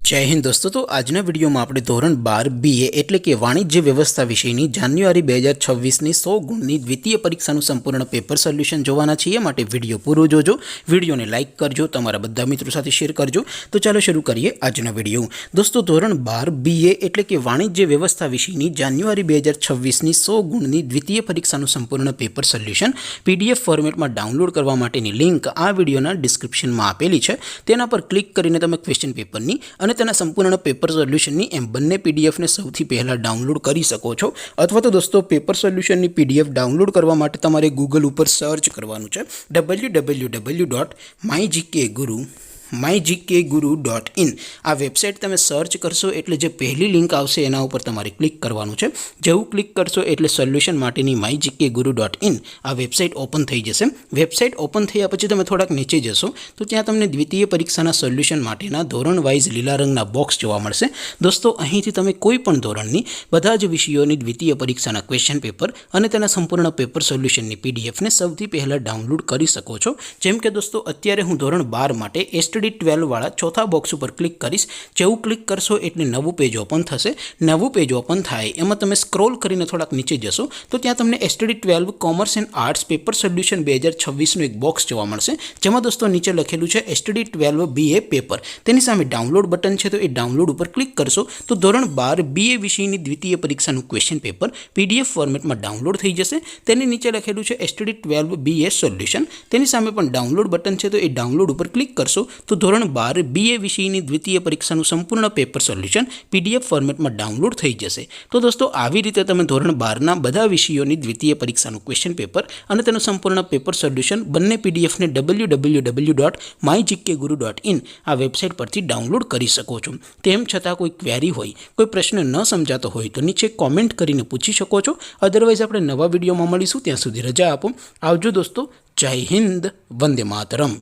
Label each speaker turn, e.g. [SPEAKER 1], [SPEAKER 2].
[SPEAKER 1] जय हिंद दोस्तों। तो आजना वीडियो में આપણે ધોરણ 12 BA એટલે કે વાણિજ્ય વ્યવસ્થા વિષયની જાન્યુઆરી 2026 ની 100 ગુણની દ્વિતીય પરીક્ષાનું સંપૂર્ણ પેપર સોલ્યુશન જોવાના છીએ। માટે વિડિયો પૂરો જોજો, વિડિયોને લાઈક કરજો, તમારા બધા મિત્રો સાથે શેર કરજો। તો ચાલો શરૂ કરીએ આજનો વિડિયો। દોસ્તો ધોરણ 12 BA એટલે કે વાણિજ્ય વ્યવસ્થા વિષયની જાન્યુઆરી 2026 ની 100 ગુણની દ્વિતીય પરીક્ષાનું સંપૂર્ણ પેપર સોલ્યુશન PDF ફોર્મેટમાં ડાઉનલોડ કરવા માટેની લિંક આ વિડિયોના ડિસ્ક્રિપ્શનમાં આપેલી છે। તેના પર ક્લિક કરીને તમે ક્વેશ્ચન પેપરની અને તેના સંપૂર્ણ પેપર સોલ્યુશનની એમ બંને પીડીએફને સૌથી પહેલા ડાઉનલોડ કરી શકો છો। અથવા તો દોસ્તો પેપર સોલ્યુશનની પીડીએફ ડાઉનલોડ કરવા માટે તમારે ગૂગલ ઉપર સર્ચ કરવાનું છે www.mygkguru.in। આ વેબસાઇટ તમે સર્ચ કરશો એટલે જે પહેલી લિંક આવશે એના ઉપર તમારે ક્લિક કરવાનું છે। જેવું ક્લિક કરશો એટલે સોલ્યુશન માટેની mygkguru.in આ વેબસાઇટ ઓપન થઈ જશે। વેબસાઇટ ઓપન થયા પછી તમે થોડાક નીચે જશો તો ત્યાં તમને દ્વિતીય પરીક્ષાના સોલ્યુશન માટેના ધોરણ વાઇઝ લીલા રંગના બોક્સ જોવા મળશે। દોસ્તો અહીંથી તમે કોઈ પણ ધોરણની બધા જ વિષયોની દ્વિતીય પરીક્ષાના ક્વેશ્ચન પેપર અને તેના સંપૂર્ણ પેપર સોલ્યુશનની પીડીએફને સૌથી પહેલા ડાઉનલોડ કરી શકો છો। જેમ કે દોસ્તો અત્યારે હું ધોરણ 12 માટે STD12 વાળા ચોથા બોક્સ ઉપર ક્લિક કરીશ। જેવું ક્લિક કરશો એટલે નવું પેજ ઓપન થશે। નવું પેજ ઓપન થાય એમાં તમે સ્ક્રોલ કરીને થોડાક નીચે જશો તો ત્યાં તમને STD12 commerce and arts paper solution 2026 નું એક બોક્સ જોવા મળશે। જેમાં દોસ્તો નીચે લખેલું છે STD12 BA પેપર। તેની સામે ડાઉનલોડ બટન છે તો એ ડાઉનલોડ ઉપર ક્લિક કરશો તો ધોરણ 12 BA વિષયની દ્વિતીય પરીક્ષાનું ક્વેશ્ચન પેપર PDF ફોર્મેટમાં ડાઉનલોડ થઈ જશે। તેની નીચે લખેલું છે STD12 BA સોલ્યુશન। તેની સામે પણ ડાઉનલોડ બટન છે તો એ ડાઉનલોડ ઉપર ક્લિક કરશો તો ધોરણ 12 BA વિષયની દ્વિતીય પરીક્ષાનું સંપૂર્ણ પેપર સોલ્યુશન PDF ફોર્મેટમાં ડાઉનલોડ થઈ જશે। તો દોસ્તો આવી રીતે તમે ધોરણ 12ના બધા વિષયોની દ્વિતીય પરીક્ષાનું ક્વેશ્ચન પેપર અને તેનું સંપૂર્ણ પેપર સોલ્યુશન બંને પીડીએફને www.mygkguru.in આ વેબસાઇટ પરથી ડાઉનલોડ કરી શકો છો। તેમ છતાં કોઈ ક્વેરી હોય, કોઈ પ્રશ્ન ન સમજાતો હોય તો નીચે કોમેન્ટ કરીને પૂછી શકો છો। અધરવાઇઝ આપણે નવા વિડીયોમાં મળીશું, ત્યાં સુધી રજા આપો। આવજો દોસ્તો। જય હિન્દ, વંદે માતરમ।